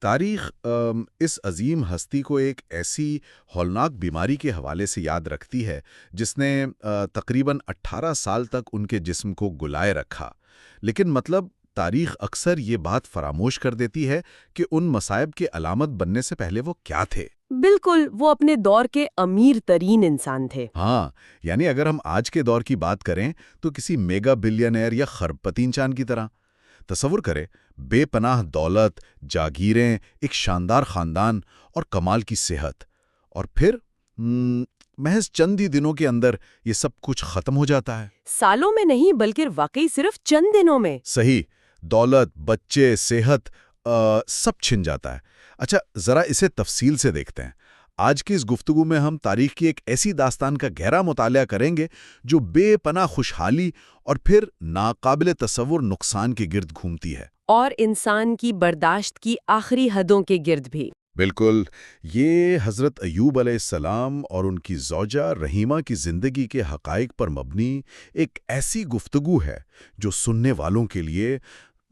تاریخ اس عظیم ہستی کو ایک ایسی ہولناک بیماری کے حوالے سے یاد رکھتی ہے جس نے تقریباً 18 سال تک ان کے جسم کو گلائے رکھا۔ لیکن تاریخ اکثر یہ بات فراموش کر دیتی ہے کہ ان مصائب کے علامت بننے سے پہلے وہ کیا تھے۔ بالکل، وہ اپنے دور کے امیر ترین انسان تھے۔ ہاں، یعنی اگر ہم آج کے دور کی بات کریں تو کسی میگا بلینئر یا خربپتی انسان کی طرح تصور کریں، بے پناہ دولت، جاگیریں، ایک شاندار خاندان اور کمال کی صحت، اور پھر محض چند ہی دنوں کے اندر یہ سب کچھ ختم ہو جاتا ہے۔ سالوں میں نہیں بلکہ واقعی صرف چند دنوں میں۔ صحیح، دولت، بچے، صحت، سب چھن جاتا ہے۔ اچھا، ذرا اسے تفصیل سے دیکھتے ہیں۔ آج کی اس گفتگو میں ہم تاریخ کی ایک ایسی داستان کا گہرا مطالعہ کریں گے جو بے پناہ خوشحالی اور پھر ناقابل تصور نقصان کے گرد گھومتی ہے، اور انسان کی برداشت کی آخری حدوں کے گرد بھی۔ بالکل۔ یہ حضرت ایوب علیہ السلام اور ان کی زوجہ رحیمہ کی زندگی کے حقائق پر مبنی ایک ایسی گفتگو ہے جو سننے والوں کے لیے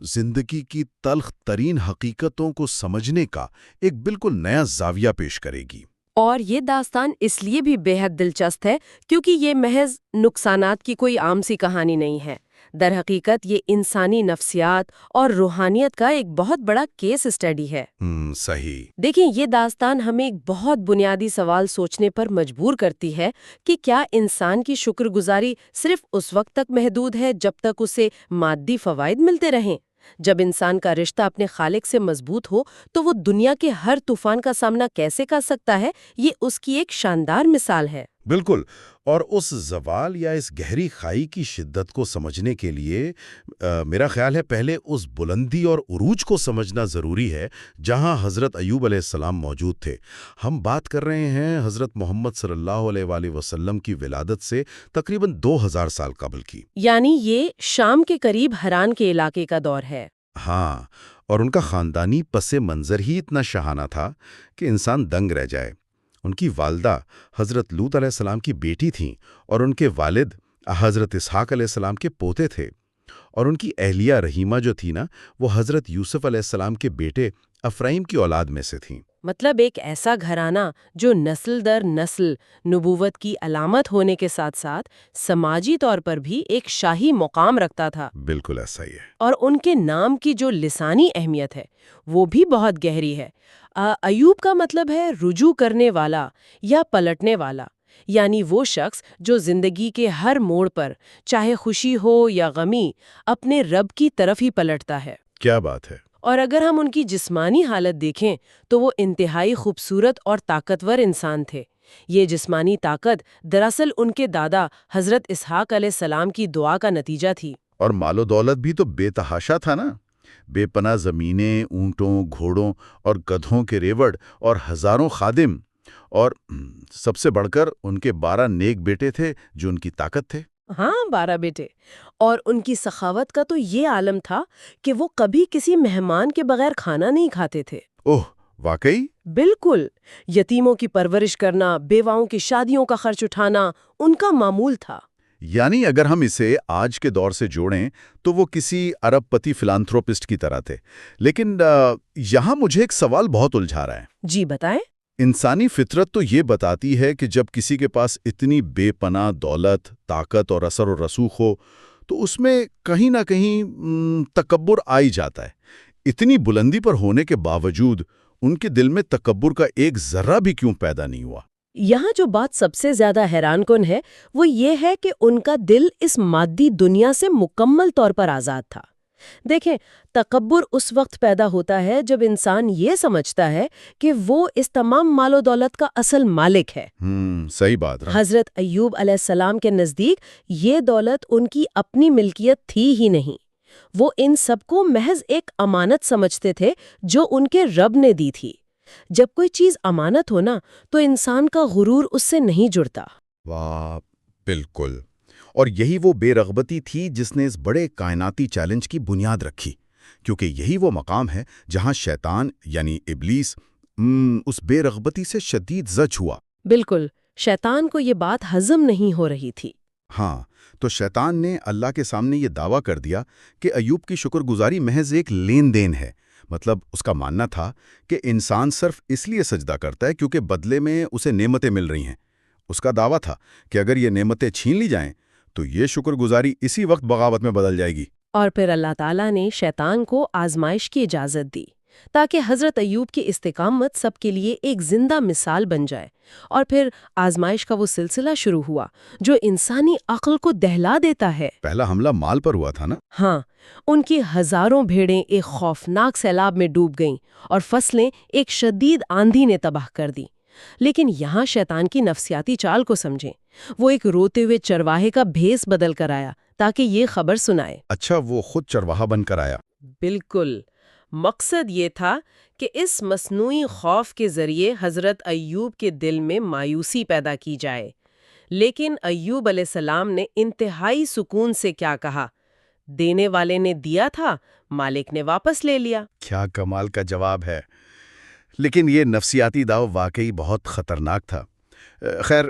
زندگی کی تلخ ترین حقیقتوں کو سمجھنے کا ایک بالکل نیا زاویہ پیش کرے گی۔ اور یہ داستان اس لیے بھی بے حد دلچسپ ہے کیونکہ یہ محض نقصانات کی کوئی عام سی کہانی نہیں ہے۔ در حقیقت یہ انسانی نفسیات اور روحانیت کا ایک بہت بڑا کیس اسٹڈی ہے۔ صحیح۔ دیکھیں، یہ داستان ہمیں ایک بہت بنیادی سوال سوچنے پر مجبور کرتی ہے کہ کیا انسان کی شکر گزاری صرف اس وقت تک محدود ہے جب تک اسے مادی فوائد ملتے رہیں؟ جب انسان کا رشتہ اپنے خالق سے مضبوط ہو تو وہ دنیا کے ہر طوفان کا سامنا کیسے کر سکتا ہے؟ یہ اس کی ایک شاندار مثال ہے۔ بالکل، اور اس زوال یا اس گہری خائی کی شدت کو سمجھنے کے لیے میرا خیال ہے پہلے اس بلندی اور عروج کو سمجھنا ضروری ہے جہاں حضرت ایوب علیہ السلام موجود تھے۔ ہم بات کر رہے ہیں حضرت محمد صلی اللہ علیہ وآلہ وسلم کی ولادت سے تقریباً 2000 سال قبل کی، یعنی یہ شام کے قریب ہران کے علاقے کا دور ہے۔ ہاں، اور ان کا خاندانی پس منظر ہی اتنا شاہانہ تھا کہ انسان دنگ رہ جائے۔ ان کی والدہ حضرت لوط علیہ السلام کی بیٹی تھیں اور ان کے والد حضرت اسحاق علیہ السلام کے پوتے تھے، اور ان کی اہلیہ رحیمہ جو تھی نا، وہ حضرت یوسف علیہ السلام کے بیٹے افرایم کی اولاد میں سے تھیں۔ مطلب ایک ایسا گھرانہ جو نسل در نسل نبوت کی علامت ہونے کے ساتھ ساتھ سماجی طور پر بھی ایک شاہی مقام رکھتا تھا۔ بالکل ایسا ہی ہے۔ اور ان کے نام کی جو لسانی اہمیت ہے وہ بھی بہت گہری ہے۔ ایوب کا مطلب ہے رجوع کرنے والا یا پلٹنے والا، یعنی وہ شخص جو زندگی کے ہر موڑ پر، چاہے خوشی ہو یا غمی، اپنے رب کی طرف ہی پلٹتا ہے۔ کیا بات ہے! اور اگر ہم ان کی جسمانی حالت دیکھیں تو وہ انتہائی خوبصورت اور طاقتور انسان تھے۔ یہ جسمانی طاقت دراصل ان کے دادا حضرت اسحاق علیہ السلام کی دعا کا نتیجہ تھی۔ اور مال و دولت بھی تو بے تحاشا تھا نا، بے پناہ زمینیں، اونٹوں، گھوڑوں اور گدھوں کے ریوڑ اور ہزاروں خادم، اور سب سے بڑھ کر ان کے 12 نیک بیٹے تھے جو ان کی طاقت تھے۔ ہاں، 12 بیٹے۔ اور ان کی سخاوت کا تو یہ عالم تھا کہ وہ کبھی کسی مہمان کے بغیر کھانا نہیں کھاتے تھے۔ اوہ، واقعی؟ بالکل، یتیموں کی پرورش کرنا، بیواؤں کی شادیوں کا خرچ اٹھانا ان کا معمول تھا۔ یعنی اگر ہم اسے آج کے دور سے جوڑیں تو وہ کسی ارب پتی فلانتھروپسٹ کی طرح تھے۔ لیکن یہاں مجھے ایک سوال بہت الجھا رہا ہے۔ جی بتائیں۔ انسانی فطرت تو یہ بتاتی ہے کہ جب کسی کے پاس اتنی بے پناہ دولت، طاقت اور اثر و رسوخ ہو تو اس میں کہیں نہ کہیں تکبر آ ہی جاتا ہے۔ اتنی بلندی پر ہونے کے باوجود ان کے دل میں تکبر کا ایک ذرہ بھی کیوں پیدا نہیں ہوا؟ یہاں جو بات سب سے زیادہ حیران کن ہے وہ یہ ہے کہ ان کا دل اس مادی دنیا سے مکمل طور پر آزاد تھا۔ دیکھیں، تکبر اس وقت پیدا ہوتا ہے جب انسان یہ سمجھتا ہے کہ وہ اس تمام مال و دولت کا اصل مالک ہے۔ صحیح بات ہے۔ حضرت ایوب علیہ السلام کے نزدیک یہ دولت ان کی اپنی ملکیت تھی ہی نہیں، وہ ان سب کو محض ایک امانت سمجھتے تھے جو ان کے رب نے دی تھی۔ جب کوئی چیز امانت ہو نا تو انسان کا غرور اس سے نہیں جڑتا۔ واہ، بالکل۔ اور یہی وہ بے رغبتی تھی جس نے اس بڑے کائناتی چیلنج کی بنیاد رکھی، کیونکہ یہی وہ مقام ہے جہاں شیطان یعنی ابلیس اس بے رغبتی سے شدید زج ہوا۔ بالکل، شیطان کو یہ بات ہضم نہیں ہو رہی تھی۔ ہاں، تو شیطان نے اللہ کے سامنے یہ دعویٰ کر دیا کہ ایوب کی شکر گزاری محض ایک لین دین ہے، مطلب اس کا ماننا تھا کہ انسان صرف اس لیے سجدہ کرتا ہے کیونکہ بدلے میں اسے نعمتیں مل رہی ہیں۔ اس کا دعویٰ تھا کہ اگر یہ نعمتیں چھین لی جائیں تو یہ شکر گزاری اسی وقت بغاوت میں بدل جائے گی۔ اور پھر اللہ تعالیٰ نے شیطان کو آزمائش کی اجازت دی تاکہ حضرت ایوب کی استقامت سب کے لیے ایک زندہ مثال بن جائے، اور پھر آزمائش کا وہ سلسلہ شروع ہوا جو انسانی عقل کو دہلا دیتا ہے۔ پہلا حملہ مال پر ہوا تھا نا؟ ہاں، ان کی ہزاروں بھیڑیں ایک خوفناک سیلاب میں ڈوب گئیں اور فصلیں ایک شدید آندھی نے تباہ کر دی۔ لیکن یہاں شیطان کی نفسیاتی چال کو سمجھیں۔ وہ ایک روتے ہوئے چرواہے کا بھیس بدل کر آیا تاکہ یہ خبر سنائے۔ اچھا، وہ خود چرواہا بن کر آیا؟ بالکل۔ مقصد یہ تھا کہ اس مصنوعی خوف کے ذریعے حضرت ایوب کے دل میں مایوسی پیدا کی جائے۔ لیکن ایوب علیہ السلام نے انتہائی سکون سے کیا کہا؟ دینے والے نے دیا تھا، مالک نے واپس لے لیا۔ کیا کمال کا جواب ہے! لیکن یہ نفسیاتی داؤ واقعی بہت خطرناک تھا۔ خیر،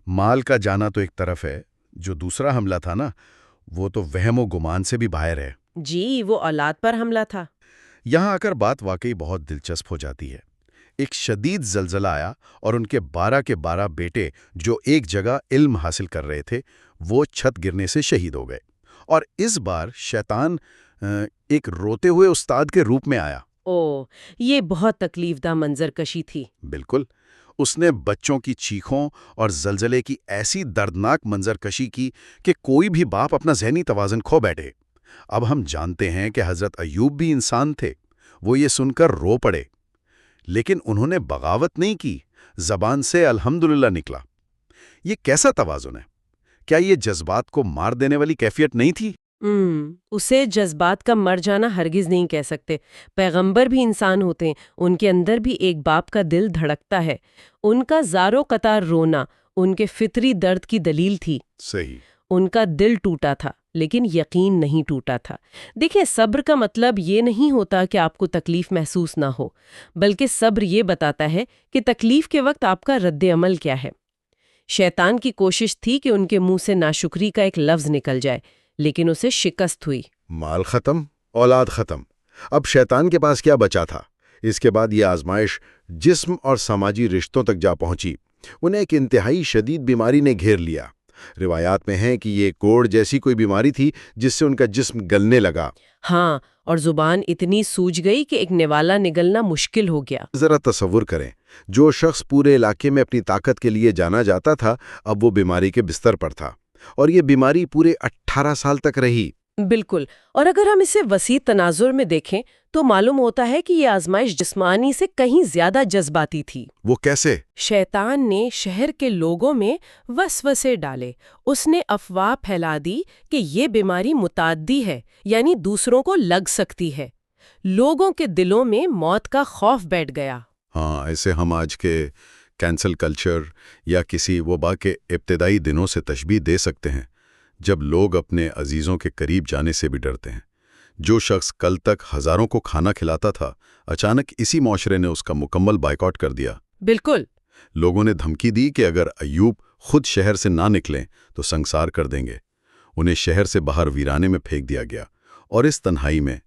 مال کا جانا تو ایک طرف ہے، جو دوسرا حملہ تھا نا، وہ تو وہم و گمان سے بھی باہر ہے۔ جی، وہ اولاد پر حملہ تھا۔ یہاں آ کر بات واقعی بہت دلچسپ ہو جاتی ہے۔ ایک شدید زلزلہ آیا اور ان کے 12 کے 12 بیٹے جو ایک جگہ علم حاصل کر رہے تھے، وہ چھت گرنے سے شہید ہو گئے۔ اور اس بار شیطان ایک روتے ہوئے استاد کے روپ میں آیا۔ یہ بہت تکلیف دہ منظر کشی تھی۔ بالکل۔ اس نے بچوں کی چیخوں اور زلزلے کی ایسی دردناک منظر کشی کی کہ کوئی بھی باپ اپنا ذہنی توازن کھو بیٹھے۔ اب ہم جانتے ہیں کہ حضرت ایوب بھی انسان تھے، وہ یہ سن کر رو پڑے، لیکن انہوں نے بغاوت نہیں کی، زبان سے الحمدللہ نکلا۔ یہ کیسا توازن ہے؟ کیا یہ جذبات کو مار دینے والی کیفیت نہیں تھی؟ اسے جذبات کا مر جانا ہرگز نہیں کہہ سکتے۔ پیغمبر بھی انسان ہوتے ہیں، ان کے اندر بھی ایک باپ کا دل دھڑکتا ہے۔ ان کا زارو قطار رونا ان کے فطری درد کی دلیل تھی۔ صحیح۔ ان کا دل ٹوٹا تھا لیکن یقین نہیں ٹوٹا تھا۔ دیکھیں، صبر کا مطلب یہ نہیں ہوتا کہ آپ کو تکلیف محسوس نہ ہو، بلکہ صبر یہ بتاتا ہے کہ تکلیف کے وقت آپ کا رد عمل کیا ہے۔ شیطان کی کوشش تھی کہ ان کے منہ سے ناشکری کا ایک لفظ نکل جائے، لیکن اسے شکست ہوئی۔ مال ختم، اولاد ختم، اب شیطان کے پاس کیا بچا تھا؟ اس کے بعد یہ آزمائش جسم اور سماجی رشتوں تک جا پہنچی۔ انہیں ایک انتہائی شدید بیماری نے گھیر لیا۔ روایات میں ہے کہ یہ کوڑ جیسی کوئی بیماری تھی جس سے ان کا جسم گلنے لگا۔ ہاں، اور زبان اتنی سوج گئی کہ ایک نوالا نگلنا مشکل ہو گیا۔ ذرا تصور کریں، جو شخص پورے علاقے میں اپنی طاقت کے لیے جانا جاتا تھا، اب وہ بیماری کے بستر پر تھا، اور یہ بیماری پورے 18 سال تک رہی۔ بالکل، اور اگر ہم اسے وسیع تناظر میں دیکھیں تو معلوم ہوتا ہے کہ یہ آزمائش جسمانی سے کہیں زیادہ جذباتی تھی۔ وہ کیسے؟ شیطان نے شہر کے لوگوں میں وسوسے ڈالے۔ اس نے افواہ پھیلا دی کہ یہ بیماری متعدی ہے، یعنی دوسروں کو لگ سکتی ہے۔ لوگوں کے دلوں میں موت کا خوف بیٹھ گیا۔ ہاں، ایسے ہم آج کے کینسل کلچر یا کسی وبا کے ابتدائی دنوں سے تشبیہ دے سکتے ہیں، جب لوگ اپنے عزیزوں کے قریب جانے سے بھی ڈرتے ہیں۔ جو شخص کل تک ہزاروں کو کھانا کھلاتا تھا، اچانک اسی معاشرے نے اس کا مکمل بائیکاٹ کر دیا۔ بالکل۔ لوگوں نے دھمکی دی کہ اگر ایوب خود شہر سے نہ نکلیں تو سنسار کر دیں گے۔ انہیں شہر سے باہر ویرانے میں پھینک دیا گیا، اور اس تنہائی میں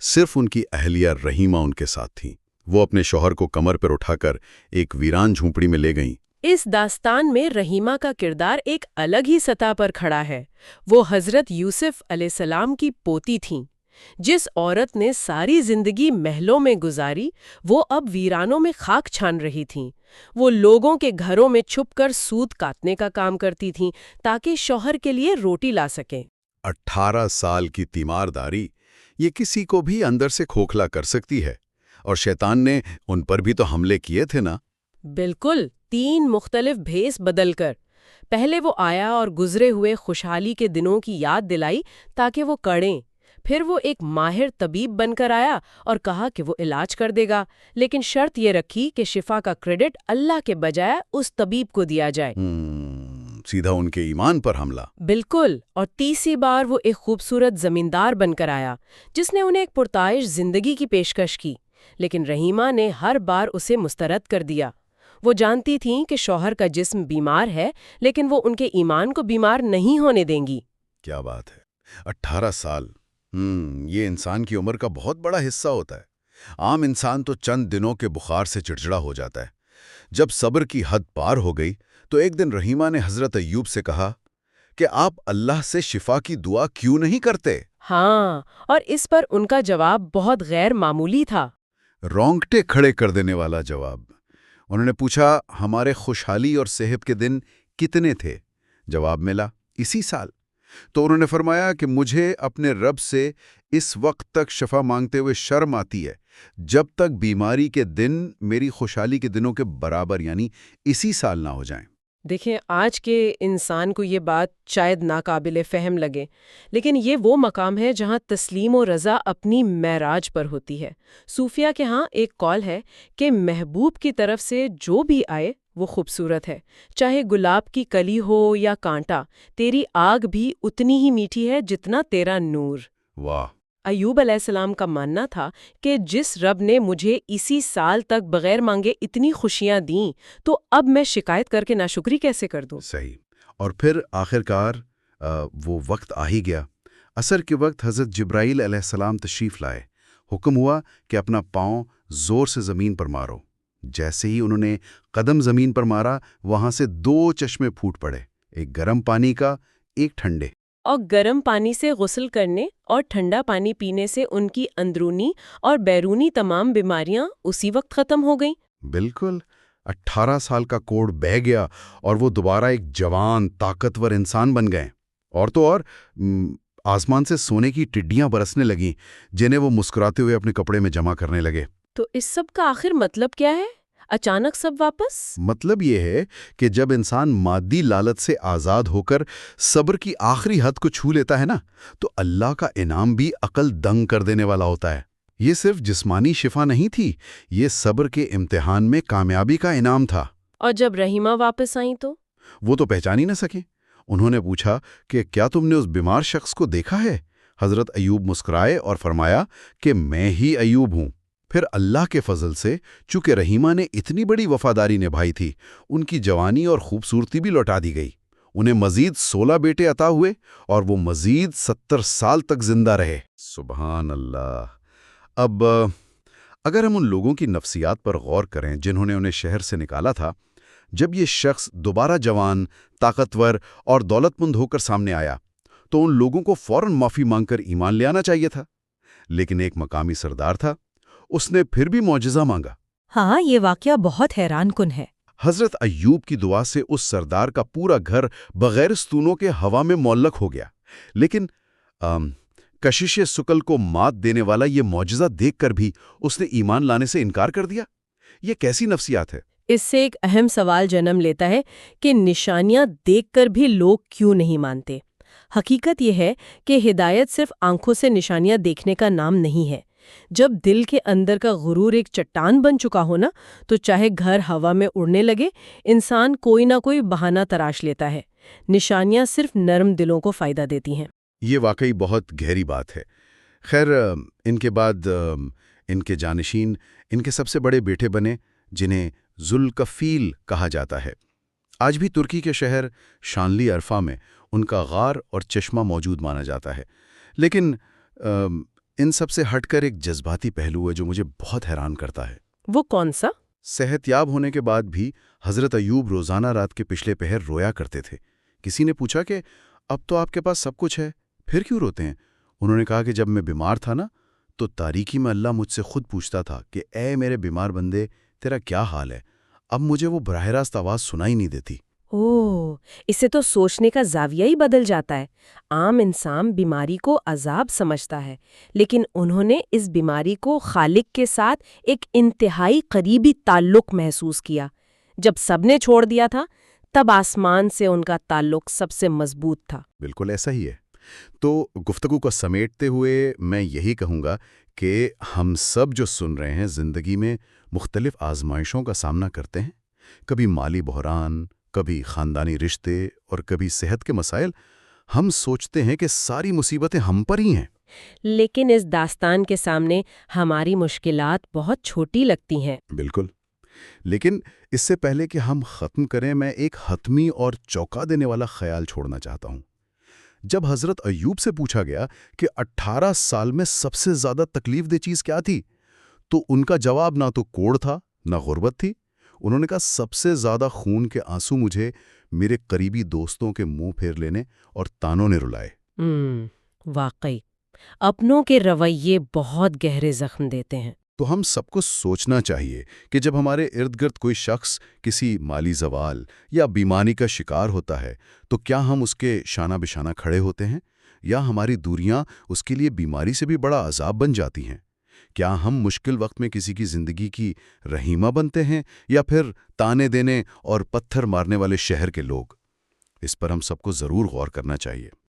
صرف ان کی اہلیہ رحیمہ ان کے ساتھ تھیں۔ وہ اپنے شوہر کو کمر پر اٹھا کر ایک ویران جھونپڑی میں لے گئیں۔ اس داستان میں رحیمہ کا کردار ایک الگ ہی سطح پر کھڑا ہے۔ وہ حضرت یوسف علیہ السلام کی پوتی تھیں۔ جس عورت نے ساری زندگی محلوں میں گزاری، وہ اب ویرانوں میں خاک چھان رہی تھیں۔ وہ لوگوں کے گھروں میں چھپ کر سود کاٹنے کا کام کرتی تھیں تاکہ شوہر کے لیے روٹی لا سکیں۔ 18 سال کی تیمارداری، یہ کسی کو بھی اندر سے کھوکھلا کر سکتی ہے، اور شیطان نے ان پر بھی تو حملے کیے تھے نا؟ بالکل، 3 مختلف بھیس بدل کر۔ پہلے وہ آیا اور گزرے ہوئے خوشحالی کے دنوں کی یاد دلائی تاکہ وہ کڑیں۔ پھر وہ ایک ماہر طبیب بن کر آیا اور کہا کہ وہ علاج کر دے گا، لیکن شرط یہ رکھی کہ شفا کا کریڈٹ اللہ کے بجائے اس طبیب کو دیا جائے۔ سیدھا ان کے ایمان پر حملہ۔ بالکل، اور تیسری بار وہ ایک خوبصورت زمیندار بن کر آیا جس نے انہیں ایک پرتعیش زندگی کی پیشکش کی، لیکن رحیمہ نے ہر بار اسے مسترد کر دیا۔ وہ جانتی تھیں کہ شوہر کا جسم بیمار ہے، لیکن وہ ان کے ایمان کو بیمار نہیں ہونے دیں گی۔ کیا بات ہے! 18 سال، یہ انسان کی عمر کا بہت بڑا حصہ ہوتا ہے۔ عام انسان تو چند دنوں کے بخار سے چڑچڑا ہو جاتا ہے۔ جب صبر کی حد پار ہو گئی تو ایک دن رحیمہ نے حضرت ایوب سے کہا کہ آپ اللہ سے شفا کی دعا کیوں نہیں کرتے؟ ہاں، اور اس پر ان کا جواب بہت غیر معمولی تھا۔ رونگٹے کھڑے کر دینے والا جواب۔ انہوں نے پوچھا، ہمارے خوشحالی اور صحت کے دن کتنے تھے؟ جواب ملا، اسی سال۔ تو انہوں نے فرمایا کہ مجھے اپنے رب سے اس وقت تک شفا مانگتے ہوئے شرم آتی ہے جب تک بیماری کے دن میری خوشحالی کے دنوں کے برابر یعنی اسی سال نہ ہو جائیں۔ دیکھیں، آج کے انسان کو یہ بات شاید ناقابل فہم لگے، لیکن یہ وہ مقام ہے جہاں تسلیم و رضا اپنی معراج پر ہوتی ہے۔ صوفیہ کے ہاں ایک قول ہے کہ محبوب کی طرف سے جو بھی آئے وہ خوبصورت ہے، چاہے گلاب کی کلی ہو یا کانٹا، تیری آگ بھی اتنی ہی میٹھی ہے جتنا تیرا نور۔ واہ! ایوب علیہ السلام کا ماننا تھا کہ جس رب نے مجھے اسی سال تک بغیر مانگے اتنی خوشیاں دیں تو اب میں شکایت کر کے ناشکری کیسے کر دوں؟ صحیح۔ اور پھر آخرکار وہ وقت آ ہی گیا۔ عصر کے وقت حضرت جبرائیل علیہ السلام تشریف لائے۔ حکم ہوا کہ اپنا پاؤں زور سے زمین پر مارو۔ جیسے ہی انہوں نے قدم زمین پر مارا، وہاں سے 2 چشمے پھوٹ پڑے، ایک گرم پانی کا، ایک ٹھنڈے۔ اور گرم پانی سے غسل کرنے اور ٹھنڈا پانی پینے سے ان کی اندرونی اور بیرونی تمام بیماریاں اسی وقت ختم ہو گئیں۔ بالکل۔ 18 سال کا کوڑ بہہ گیا اور وہ دوبارہ ایک جوان، طاقتور انسان بن گئے۔ اور تو اور آسمان سے سونے کی ٹڈیاں برسنے لگیں جنہیں وہ مسکراتے ہوئے اپنے کپڑے میں جمع کرنے لگے۔ تو اس سب کا آخر مطلب کیا ہے؟ اچانک سب واپس؟ مطلب یہ ہے کہ جب انسان مادی لالچ سے آزاد ہو کر صبر کی آخری حد کو چھو لیتا ہے نا، تو اللہ کا انعام بھی عقل دنگ کر دینے والا ہوتا ہے۔ یہ صرف جسمانی شفا نہیں تھی، یہ صبر کے امتحان میں کامیابی کا انعام تھا۔ اور جب رحیمہ واپس آئیں تو؟ وہ تو پہچان ہی نہ سکے۔ انہوں نے پوچھا کہ کیا تم نے اس بیمار شخص کو دیکھا ہے؟ حضرت ایوب مسکرائے اور فرمایا کہ میں ہی ایوب ہوں۔ پھر اللہ کے فضل سے چونکہ رحیمہ نے اتنی بڑی وفاداری نبھائی تھی، ان کی جوانی اور خوبصورتی بھی لوٹا دی گئی۔ انہیں مزید 16 بیٹے عطا ہوئے اور وہ مزید 70 سال تک زندہ رہے۔ سبحان اللہ! اب اگر ہم ان لوگوں کی نفسیات پر غور کریں جنہوں نے انہیں شہر سے نکالا تھا، جب یہ شخص دوبارہ جوان، طاقتور اور دولت مند ہو کر سامنے آیا تو ان لوگوں کو فوراً معافی مانگ کر ایمان لے آنا چاہیے تھا۔ لیکن ایک مقامی سردار تھا، اس نے پھر بھی معجزہ مانگا۔ ہاں، یہ واقعہ بہت حیران کن ہے۔ حضرت ایوب کی دعا سے اس سردار کا پورا گھر بغیر ستونوں کے ہوا میں معلق ہو گیا، لیکن کشش سکل کو مات دینے والا یہ معجزہ دیکھ کر بھی اس نے ایمان لانے سے انکار کر دیا۔ یہ کیسی نفسیات ہے؟ اس سے ایک اہم سوال جنم لیتا ہے کہ نشانیاں دیکھ کر بھی لوگ کیوں نہیں مانتے؟ حقیقت یہ ہے کہ ہدایت صرف آنکھوں سے نشانیاں دیکھنے کا نام نہیں ہے۔ جب دل کے اندر کا غرور ایک چٹان بن چکا ہو نا، تو چاہے گھر ہوا میں اڑنے لگے، انسان کوئی نہ کوئی بہانہ تراش لیتا ہے۔ نشانیاں صرف نرم دلوں کو فائدہ دیتی ہیں۔ یہ واقعی بہت گہری بات ہے۔ خیر، ان کے بعد ان کے جانشین ان کے سب سے بڑے بیٹے بنے، جنہیں ذوالکفیل کہا جاتا ہے۔ آج بھی ترکی کے شہر شانلی ارفا میں ان کا غار اور چشمہ موجود مانا جاتا ہے۔ لیکن ان سب سے ہٹ کر ایک جذباتی پہلو ہے جو مجھے بہت حیران کرتا ہے۔ وہ کون سا؟ صحت یاب ہونے کے بعد بھی حضرت ایوب روزانہ رات کے پچھلے پہر رویا کرتے تھے۔ کسی نے پوچھا کہ اب تو آپ کے پاس سب کچھ ہے، پھر کیوں روتے ہیں؟ انہوں نے کہا کہ جب میں بیمار تھا نا، تو تاریکی میں اللہ مجھ سے خود پوچھتا تھا کہ اے میرے بیمار بندے، تیرا کیا حال ہے؟ اب مجھے وہ براہ راست آواز سنائی نہیں دیتی۔ اوہ، اسے تو سوچنے کا زاویہ ہی بدل جاتا ہے۔ عام انسان بیماری کو عذاب سمجھتا ہے، لیکن انہوں نے اس بیماری کو خالق کے ساتھ ایک انتہائی قریبی تعلق محسوس کیا۔ جب سب نے چھوڑ دیا تھا، تب آسمان سے ان کا تعلق سب سے مضبوط تھا۔ بالکل ایسا ہی ہے۔ تو گفتگو کو سمیٹتے ہوئے میں یہی کہوں گا کہ ہم سب جو سن رہے ہیں زندگی میں مختلف آزمائشوں کا سامنا کرتے ہیں، کبھی مالی بحران، کبھی خاندانی رشتے اور کبھی صحت کے مسائل۔ ہم سوچتے ہیں کہ ساری مصیبتیں ہم پر ہی ہیں، لیکن اس داستان کے سامنے ہماری مشکلات بہت چھوٹی لگتی ہیں۔ بالکل۔ لیکن اس سے پہلے کہ ہم ختم کریں، میں ایک حتمی اور چونکا دینے والا خیال چھوڑنا چاہتا ہوں۔ جب حضرت ایوب سے پوچھا گیا کہ 18 سال میں سب سے زیادہ تکلیف دہ چیز کیا تھی، تو ان کا جواب نہ تو کوڑ تھا نہ غربت تھی۔ انہوں نے کہا سب سے زیادہ خون کے آنسو مجھے میرے قریبی دوستوں کے منہ پھیر لینے اور تانوں نے رلائے۔ واقعی اپنوں کے رویے بہت گہرے زخم دیتے ہیں۔ تو ہم سب کو سوچنا چاہیے کہ جب ہمارے ارد گرد کوئی شخص کسی مالی زوال یا بیماری کا شکار ہوتا ہے تو کیا ہم اس کے شانہ بشانہ کھڑے ہوتے ہیں، یا ہماری دوریاں اس کے لیے بیماری سے بھی بڑا عذاب بن جاتی ہیں؟ کیا ہم مشکل وقت میں کسی کی زندگی کی رحیمہ بنتے ہیں، یا پھر تانے دینے اور پتھر مارنے والے شہر کے لوگ؟ اس پر ہم سب کو ضرور غور کرنا چاہیے۔